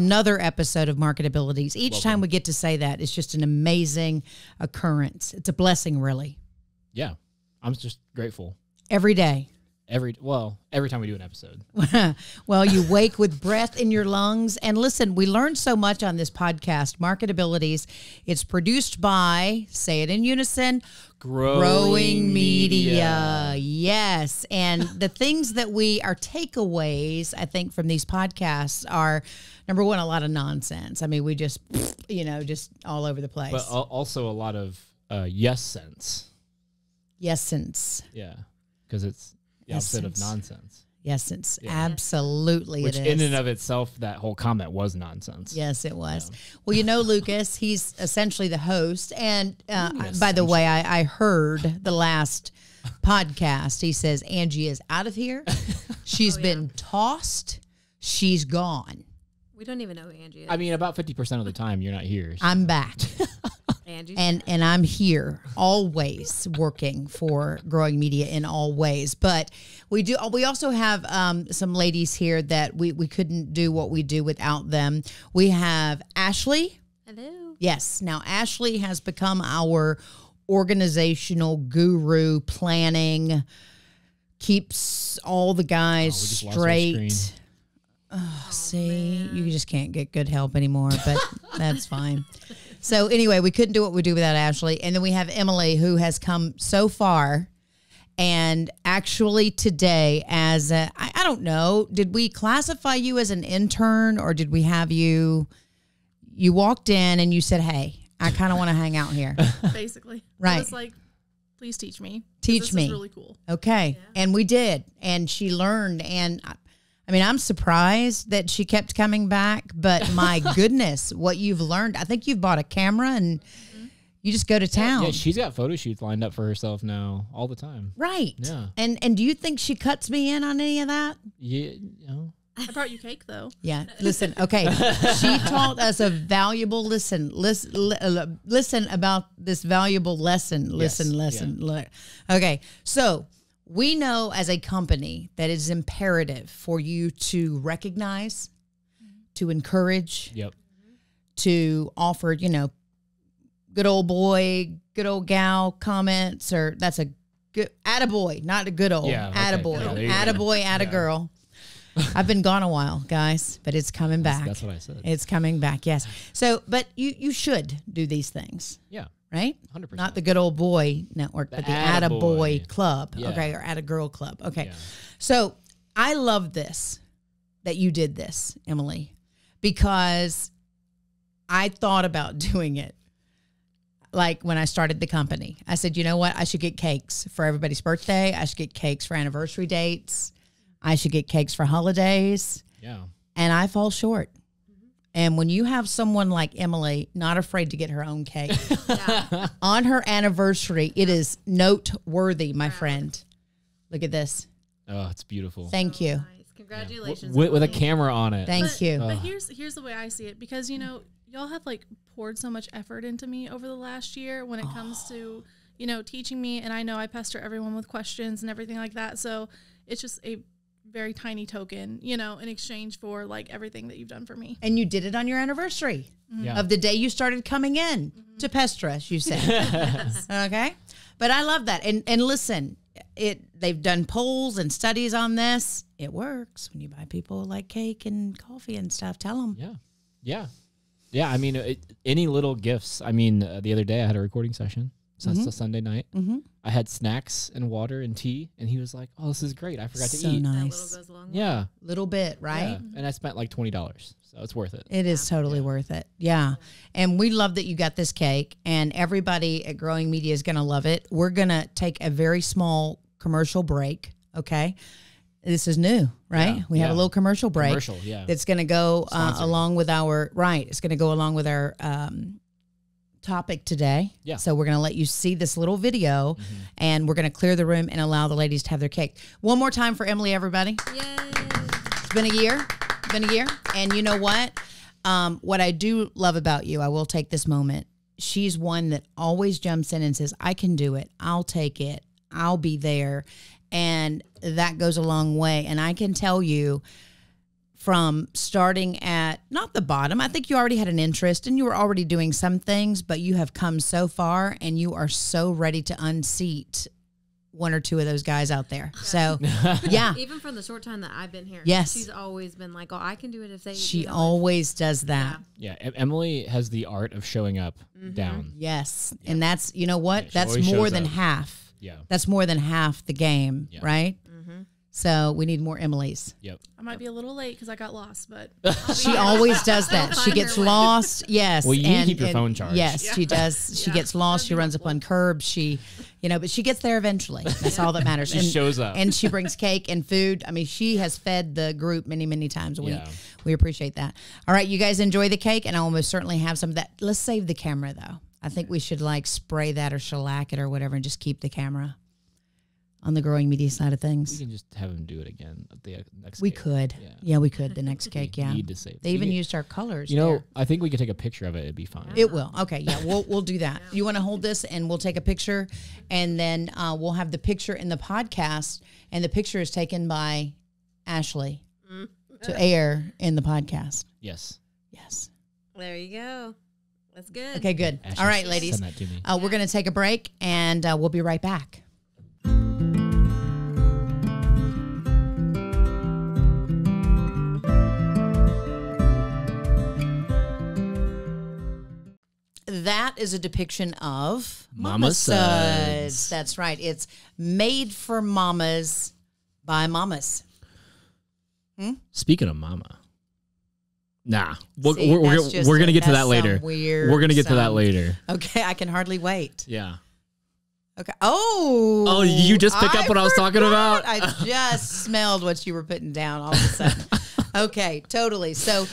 another episode of MarketAbilities. Each time we get to say that, it's just an amazing occurrence. It's a blessing, really. Yeah. I'm just grateful. Every day. Every time we do an episode. Well, you wake with breath in your lungs. And listen, we learned so much on this podcast, MarketAbilities. It's produced by, say it in unison, Growing Media. Yes. And the things that our takeaways, I think, from these podcasts are, number one, a lot of nonsense. I mean, we just, just all over the place. But also a lot of yes sense. Yes sense. Yeah. Because it's the opposite of nonsense. Yes, absolutely Which it is. in and of itself, that whole comment was nonsense. Yes, it was. Yeah. Well, Lucas, he's essentially the host. And by the way, I heard the last podcast. He says, Angie is out of here. She's been tossed. She's gone. We don't even know who Angie is. I mean, about 50% of the time, you're not here. So. I'm back. And I'm here always working for Growing Media in all ways. But we also have some ladies here that we couldn't do what we do without them. We have Ashley. Hello. Yes. Now Ashley has become our organizational guru, planning, keeps all the guys straight. Oh, see, man. You just can't get good help anymore, but that's fine. So anyway, we couldn't do what we do without Ashley. And then we have Emily, who has come so far. And actually today as I don't know, did we classify you as an intern or did we have you walked in and you said, hey, I kind of want to hang out here. Basically. Right. I was like, please teach me. Teach me. This is really cool. Okay. Yeah. And we did. And she learned. And I mean, I'm surprised that she kept coming back, but my goodness, what you've learned. I think you've bought a camera and you just go to town. Yeah, she's got photo shoots lined up for herself now all the time. Right. Yeah. And do you think she cuts me in on any of that? Yeah. I brought you cake, though. Yeah. Listen, okay. She taught us a valuable listen about this valuable lesson. Listen. Yeah. Okay. So we know as a company that it's imperative for you to recognize, to encourage, to offer, good old boy, good old gal comments, or that's a good, attaboy, not a good old, attaboy, attaboy, attagirl. I've been gone a while, guys, but it's coming back. That's what I said. It's coming back, yes. So, but you should do these things. Yeah. Right? 100%. Not the Good Old Boy Network, but the Attaboy Club. Yeah. Okay, or Attagirl Club. Okay. Yeah. So I love this, that you did this, Emily, because I thought about doing it. Like when I started the company, I said, you know what? I should get cakes for everybody's birthday. I should get cakes for anniversary dates. I should get cakes for holidays. Yeah. And I fall short. And when you have someone like Emily, not afraid to get her own cake on her anniversary, it is noteworthy, my friend. Look at this. Oh, it's beautiful. Thank you. Nice. Congratulations. Yeah. With a camera on it. Thank you. But here's the way I see it, because, y'all have poured so much effort into me over the last year when it comes to, teaching me. And I know I pester everyone with questions and everything like that. So it's just a very tiny token, in exchange for everything that you've done for me. And you did it on your anniversary of the day you started coming in to pester us, you said. Yes. Okay. But I love that. And listen, they've done polls and studies on this. It works when you buy people cake and coffee and stuff. Tell them. Yeah. Yeah. Yeah. I mean, any little gifts. I mean, the other day I had a recording session. So that's a Sunday night. I had snacks and water and tea, and he was like, "Oh, this is great. I forgot to eat." So nice. That little goes a long way. Yeah. Little bit, right? Yeah. And I spent $20, so it's worth it. It is totally worth it. Yeah. And we love that you got this cake, and everybody at Growing Media is going to love it. We're going to take a very small commercial break. Okay. This is new, right? Yeah. We have a little commercial break. That's going to go along with it's going to go along with our, topic today. Yeah. So we're going to let you see this little video and we're going to clear the room and allow the ladies to have their cake. One more time for Emily, everybody. Yay. It's been a year. And you know what? What I do love about you, I will take this moment. She's one that always jumps in and says, I can do it. I'll take it. I'll be there. And that goes a long way. And I can tell you from starting at not the bottom. I think you already had an interest and you were already doing some things, but you have come so far and you are so ready to unseat one or two of those guys out there. So, yeah. Even from the short time that I've been here. Yes. She's always been like, oh, I can do it if they. She always does that. Yeah, Emily has the art of showing up down. Yes. And that's, you know what? Yeah, that's always more shows than up. half. Yeah. That's more than half the game, Yeah. right? So we need more Emily's. Yep. I might be a little late because I got lost, but She always does that. She find gets her way. lost. Yes. Well, you need to keep your phone charged. Yes, she does. She gets lost. She runs up on curbs. She, but she gets there eventually. That's all that matters. She shows up. And she brings cake and food. I mean, she has fed the group many, many times a week. Yeah. We appreciate that. All right, you guys enjoy the cake, and I almost certainly have some of that. Let's save the camera, though. I think we should spray that or shellac it or whatever and just keep the camera on the growing media side of We things. can just have him do it again at the next We cake. could. Yeah, we could. The next cake, yeah. Need to save. They even used our colors. You know, there. I think we could take a picture of it. It'd be fine. It will. Okay, yeah, we'll do that. You want to hold this and we'll take a picture, and then we'll have the picture in the podcast, and the picture is taken by Ashley to air in the podcast. Yes. Yes. There you go. That's good. Okay, good. Ashley, All right, ladies. Send that to me. We're going to take a break, and we'll be right back. That is a depiction of Mama Suds. That's right. It's made for mamas by mamas. Speaking of mama. Nah. We're See, going to get to that's that later. some weird We're going to get to that sound. later. Okay, I can hardly wait. Yeah. Okay. Oh, you just pick up what I was talking about? I just smelled what you were putting down all of a sudden. Okay, totally. So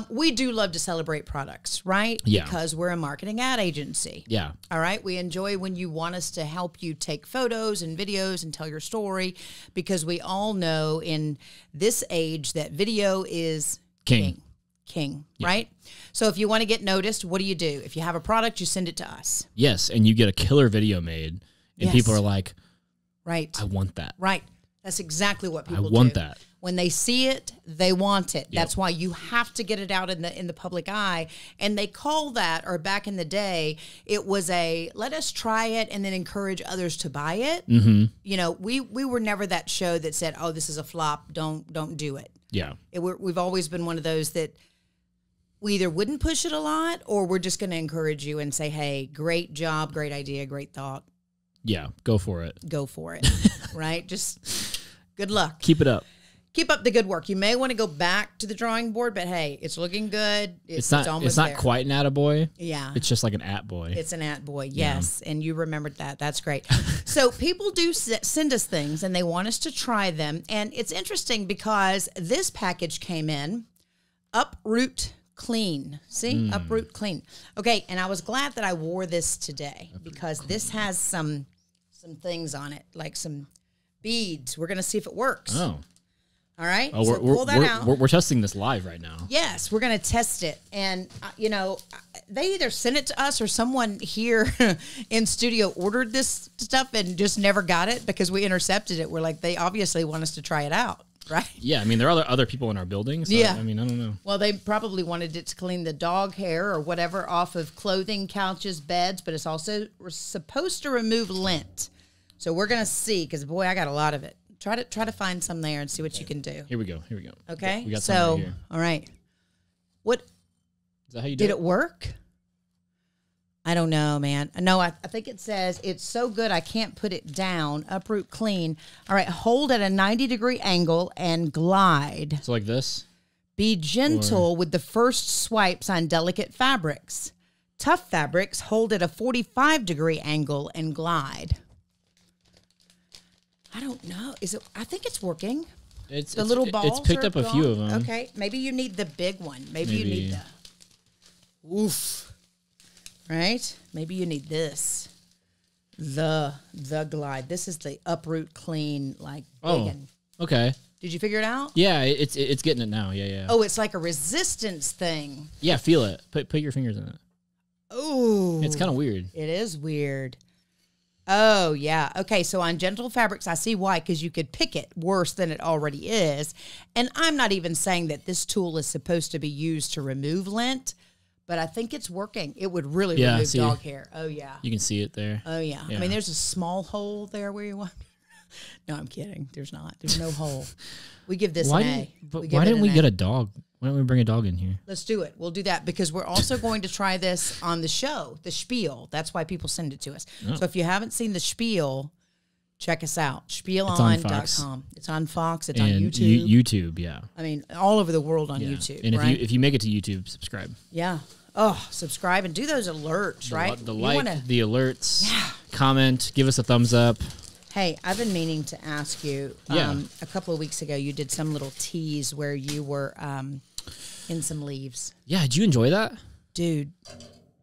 we do love to celebrate products, right? Yeah. Because we're a marketing ad agency. Yeah. All right. We enjoy when you want us to help you take photos and videos and tell your story, because we all know in this age that video is King. Right? So if you want to get noticed, what do? If you have a product, you send it to us. Yes, and you get a killer video made, and Yes. people are like, Right. I want that. Right. That's exactly what people do. I want that. When they see it, they want it. Yep. That's why you have to get it out in the public eye. And they call that, or back in the day, it was let us try it and then encourage others to buy it. Mm-hmm. You know, we were never that show that said, oh, this is a flop, don't do it. Yeah. We've always been one of those that we either wouldn't push it a lot, or we're just going to encourage you and say, hey, great job, great idea, great thought. Yeah. Go for it. Go for it. Right? Just good luck. Keep it up. Keep up the good work. You may want to go back to the drawing board, but hey, it's looking good. It's almost It's not there. quite an attaboy. Yeah. It's just like an at boy. It's an at boy, yes. And you remembered that. That's great. So people do send us things, and they want us to try them. And it's interesting because this package came in Uproot Clean. See? Uproot Clean. Okay, and I was glad that I wore this today because this has some things on it, like some beads. We're going to see if it works. Oh. All right? Oh, So pull that out. we're testing this live right now. Yes, we're going to test it. And, they either sent it to us or someone here in studio ordered this stuff and just never got it because we intercepted it. We're like, they obviously want us to try it out, right? Yeah, I mean, there are other people in our building. So, Yeah. I mean, I don't know. Well, they probably wanted it to clean the dog hair or whatever off of clothing, couches, beds, but it's also supposed to remove lint. So we're going to see, because, boy, I got a lot of it. Try to find some there and see what you can do. Here we go. Okay? We got some so, right here. all right. What Is that how you do did it work? I don't know, man. No, I think it says it's so good I can't put it down. Uproot Clean. All right, hold at a 90-degree angle and glide. So like this? Be gentle with the first swipes on delicate fabrics. Tough fabrics hold at a 45-degree angle and glide. I don't know. I think it's working. It's Little balls. It's picked are up a few of gone. them. Okay, maybe you need the big one. Maybe you need the oof. Right? Maybe you need this. The glide. This is the Uproot Clean, like big one. Okay. Did you figure it out? Yeah, it's getting it now. Yeah. Oh, it's like a resistance thing. Yeah, feel it. Put your fingers in it. Oh, It's kind of weird. It is weird. Oh, yeah. Okay, so on gentle fabrics, I see why, because you could pick it worse than it already is. And I'm not even saying that this tool is supposed to be used to remove lint, but I think it's working. It would really remove dog hair. Oh, yeah. You can see it there. Oh, yeah. I mean, there's a small hole there where you want. No, I'm kidding. There's not. There's no hole. We give this an A. But why didn't we get a dog? Why don't we bring a dog in here? Let's do it. We'll do that because we're also going to try this on the show, the Spiel. That's why people send it to us. Oh. So if you haven't seen the Spiel, check us out. Spielon.com. It's on Fox. It's on YouTube. YouTube, yeah. I mean, all over the world on YouTube. And if you make it to YouTube, subscribe. Yeah. Oh, subscribe and do those alerts, right? The the alerts, comment, give us a thumbs up. Hey, I've been meaning to ask you. A couple of weeks ago, you did some little tease where you were in some leaves. Yeah, did you enjoy that? Dude,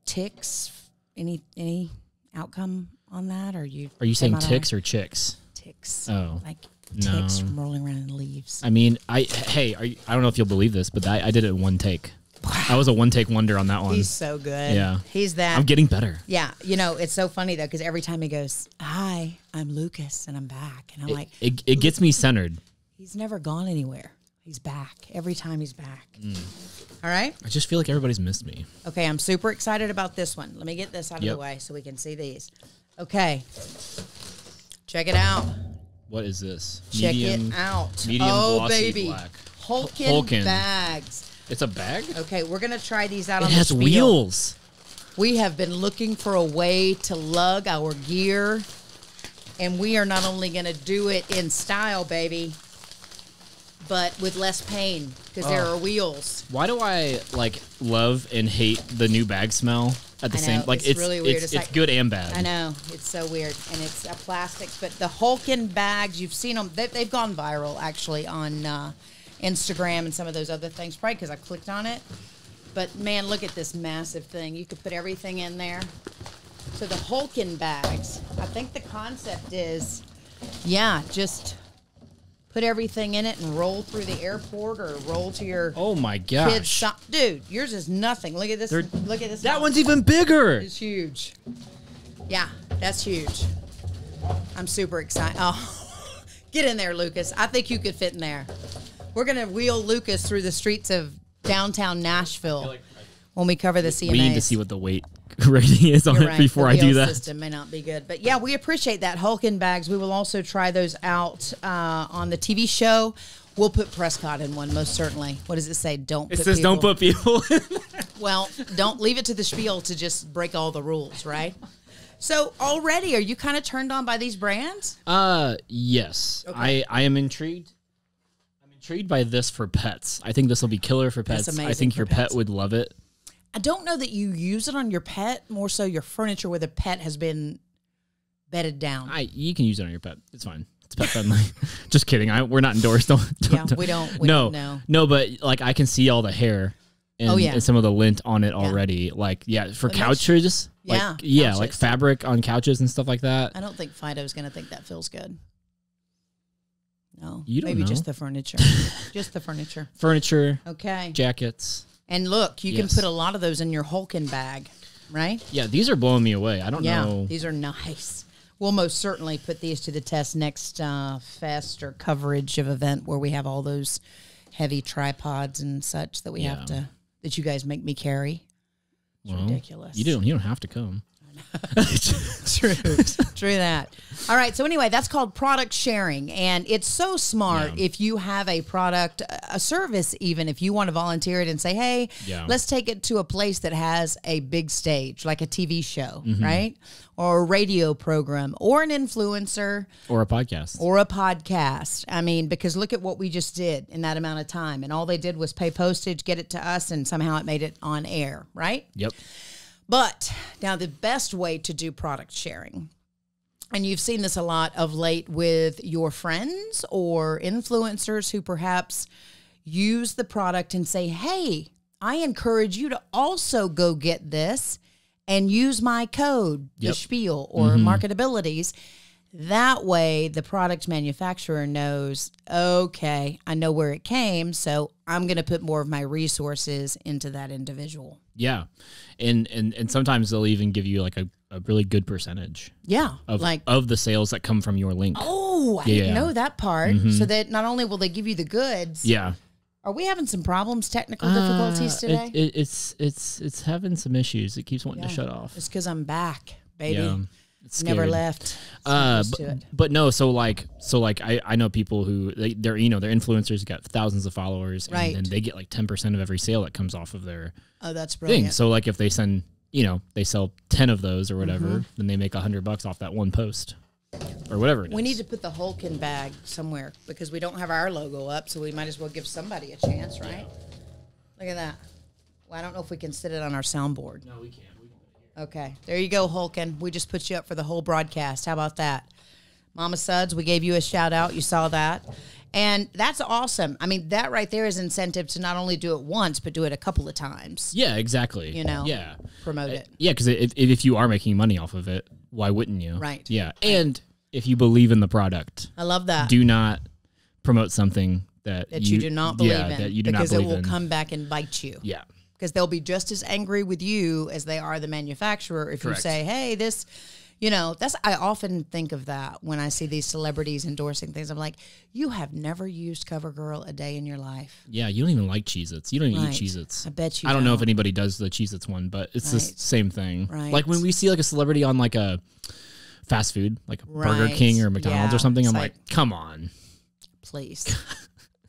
ticks, any outcome on that? Or are you saying ticks or chicks? Ticks. Oh. Like ticks from rolling around in leaves. I mean, I don't know if you'll believe this, but I did it in one take. Wow. I was a one-take wonder on that one. He's so good. Yeah. He's that. I'm getting better. Yeah. You know, it's so funny, though, because every time he goes, hi, I'm Lucas, and I'm back. And I'm like. It gets me centered. He's never gone anywhere. He's back. Every time he's back. All right? I just feel like everybody's missed me. Okay, I'm super excited about this one. Let me get this out of the way so we can see these. Okay. Check it out. What is this? Check it out. Medium glossy baby. Black. Hulkin bags. It's a bag? Okay, we're going to try these out on the Spiel. It has wheels. We have been looking for a way to lug our gear, and we are not only going to do it in style, baby, but with less pain because there are wheels. Why do I love and hate the new bag smell at the same? It's really weird. It's good and bad. I know, it's so weird, and it's a plastic. But the Hulkin bags, you've seen them. They've gone viral actually on Instagram and some of those other things, probably because I clicked on it. But man, look at this massive thing. You could put everything in there. So the Hulkin bags, I think the concept is, just put everything in it and roll through the airport or roll to your kids' dude, yours is nothing. Look at this. Look at this. That one's even bigger. It's huge. Yeah, that's huge. I'm super excited. Oh, get in there, Lucas. I think you could fit in there. We're going to wheel Lucas through the streets of downtown Nashville when we cover the CMAs. We need to see what the weight rating is on it before I do that. The system may not be good. But, yeah, we appreciate that. Hulkin bags, we will also try those out on the TV show. We'll put Prescott in one, most certainly. What does it say? Don't put people in there. Well, don't leave it to the Spiel to just break all the rules, right? So already, are you kind of turned on by these brands? Yes. Okay. I am intrigued. Intrigued by this for pets. I think this will be killer for pets. I think your pet would love it. I don't know that you use it on your pet, more so your furniture where the pet has been bedded down. You can use it on your pet. It's fine. It's pet friendly. Just kidding. We're not endorsed. We don't know. No, but I can see all the hair and some of the lint on it already. For couches. Like fabric on couches and stuff like that. I don't think Fido's going to think that feels good. No, you don't maybe know. Just the furniture. Just the furniture. Furniture. Okay. Jackets. And look, you can put a lot of those in your Hulkin bag, right? Yeah, these are blowing me away. I don't know. These are nice. We'll most certainly put these to the test next fest or coverage of event where we have all those heavy tripods and such that we have to, that you guys make me carry. It's ridiculous. You don't have to come. True that. All right. So anyway, that's called product sharing. And it's so smart if you have a product, a service, even if you want to volunteer it and say, hey, let's take it to a place that has a big stage, like a TV show, right? Or a radio program or an influencer. Or a podcast. I mean, because look at what we just did in that amount of time. And all they did was pay postage, get it to us, and somehow it made it on air, right? Yep. But now the best way to do product sharing, and you've seen this a lot of late with your friends or influencers who perhaps use the product and say, hey, I encourage you to also go get this and use my code, the Spiel or MarketAbilities. That way, the product manufacturer knows, okay, I know where it came, so I'm going to put more of my resources into that individual. Yeah. And sometimes they'll even give you like a really good percentage. Yeah. Of the sales that come from your link. Oh, I didn't know that part. So that not only will they give you the goods. Yeah. Are we having some problems, technical difficulties today? It's having some issues. It keeps wanting to shut off. It's because I'm back, baby. Yeah. Never left. But no, so I know people who they're their influencers got thousands of followers, right? And they get like 10% of every sale that comes off of their that's brilliant thing. So like if they send they sell 10 of those or whatever, then they make $100 off that one post or whatever it is. We need to put the Hulkin bag somewhere because we don't have our logo up, so we might as well give somebody a chance, right? Look at that. Well, I don't know if we can sit it on our soundboard. No, we can't. Okay, there you go, Hulkin. We just put you up for the whole broadcast. How about that? Mama Suds, we gave you a shout out. You saw that. And that's awesome. I mean, that right there is incentive to not only do it once, but do it a couple of times. Yeah, exactly. Yeah. Promote it. Yeah, because if you are making money off of it, why wouldn't you? Right. Yeah. And if you believe in the product. I love that. Do not promote something that you do not believe in. That you do not believe in. Because it will come back and bite you. Yeah. Because they'll be just as angry with you as they are the manufacturer if Correct. you say, hey, this, I often think of that when I see these celebrities endorsing things. I'm like, you have never used CoverGirl a day in your life. Yeah, you don't even like Cheez-Its. You don't even eat Cheez-Its. I bet you I don't know if anybody does the Cheez-Its one, but it's the same thing. Right. Like when we see like a celebrity on like a fast food, like a Burger King or McDonald's or something, I'm like, come on. Please.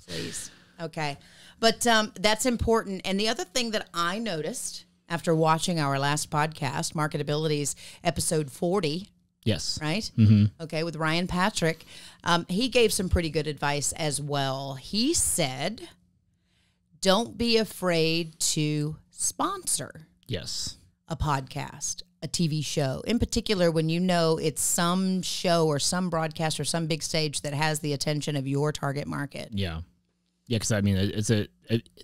Please. Okay. But that's important. And the other thing that I noticed after watching our last podcast, MarketAbilities, episode 40. Yes. Right? Mm-hmm. Okay, with Ryan Patrick. He gave some pretty good advice as well. He said, don't be afraid to sponsor a podcast, a TV show. In particular, when you know it's some show or some broadcast or some big stage that has the attention of your target market. Yeah. Yeah, because I mean,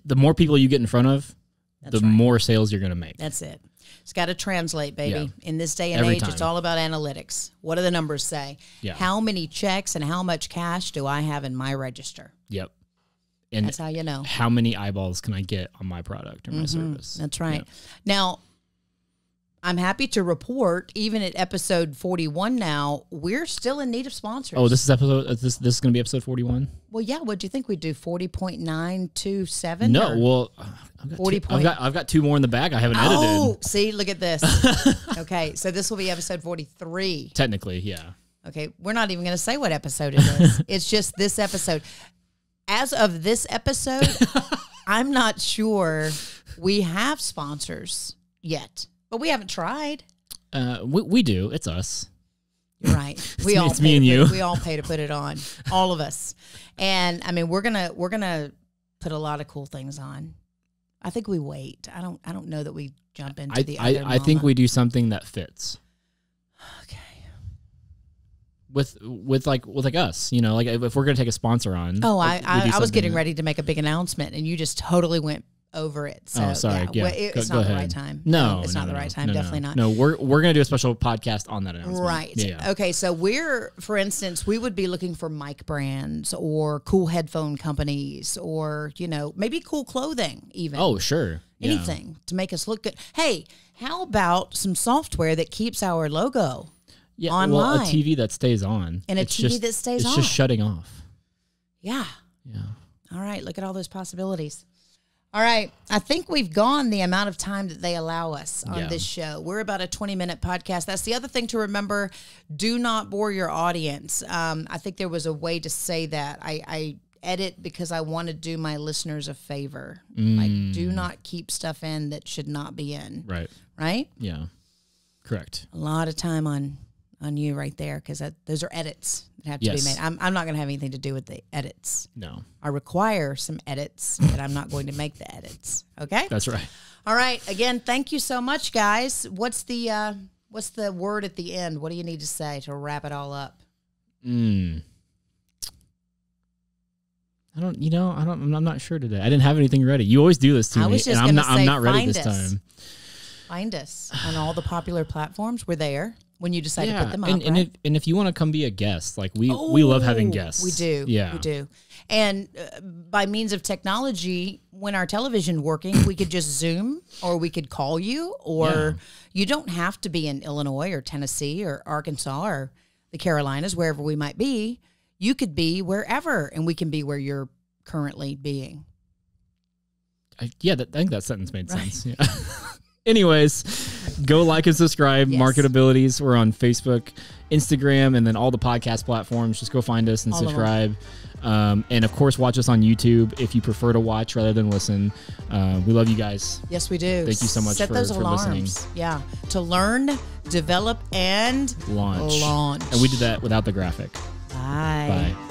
the more people you get in front of, the more sales you're going to make. That's it. It's got to translate, baby. Yeah. In this day and age, it's all about analytics. What do the numbers say? Yeah. How many checks and how much cash do I have in my register? Yep. And that's how you know. How many eyeballs can I get on my product or my service? That's right. Yeah. Now, I'm happy to report, even at episode 41 now, we're still in need of sponsors. Oh, this is going to be episode 41? Well, yeah. What do you think we'd do? 40.927? No, well, I've got two more in the bag I haven't edited. Oh, see, look at this. Okay, so this will be episode 43. Technically, yeah. Okay, we're not even going to say what episode it is. It's just this episode. As of this episode, I'm not sure we have sponsors yet. But we haven't tried. We do. It's us. You're right. It's me and you. We all pay to put it on. All of us. And I mean, we're gonna put a lot of cool things on. I think we wait. I don't know that we jump into the other I think we do something that fits. Okay. With us, like if we're gonna take a sponsor on. Oh, I was getting ready to make a big announcement, and you just totally went over it. So, sorry. Yeah. It's not the right time. No, it's not the right time. Definitely not. No, we're going to do a special podcast on that announcement. Right. Yeah. Okay. So for instance, we would be looking for mic brands or cool headphone companies or, maybe cool clothing even. Oh, sure. Anything to make us look good. Hey, how about some software that keeps our logo online? Well, a TV that stays on. And a TV that stays on. It's just shutting off. Yeah. Yeah. All right. Look at all those possibilities. All right. I think we've gone the amount of time that they allow us on this show. We're about a 20-minute podcast. That's the other thing to remember. Do not bore your audience. I think there was a way to say that. I edit because I want to do my listeners a favor. Like, do not keep stuff in that should not be in. Right. Right? Yeah. Correct. A lot of time on you right there because those are edits that have to be made. I'm not going to have anything to do with the edits. No. I require some edits, but I'm not going to make the edits. Okay? That's right. All right. Again, thank you so much, guys. What's the word at the end? What do you need to say to wrap it all up? I'm not sure today. I didn't have anything ready. You always do this to me, and I'm not ready this time. Find us on all the popular platforms. We're there. when you decide to put them up. And if you want to come be a guest, like we love having guests. We do. Yeah. We do. And by means of technology, when our television working, we could just Zoom or we could call you, or you don't have to be in Illinois or Tennessee or Arkansas or the Carolinas, wherever we might be. You could be wherever, and we can be where you're currently being. I think that sentence made sense. Yeah. Anyways, go like and subscribe. Yes. MarketAbilities. We're on Facebook, Instagram, and then all the podcast platforms. Just go find us and subscribe. And of course, watch us on YouTube if you prefer to watch rather than listen. We love you guys. Yes, we do. Thank you so much for listening. Yeah, to learn, develop, and launch. And we did that without the graphic. Bye. Bye.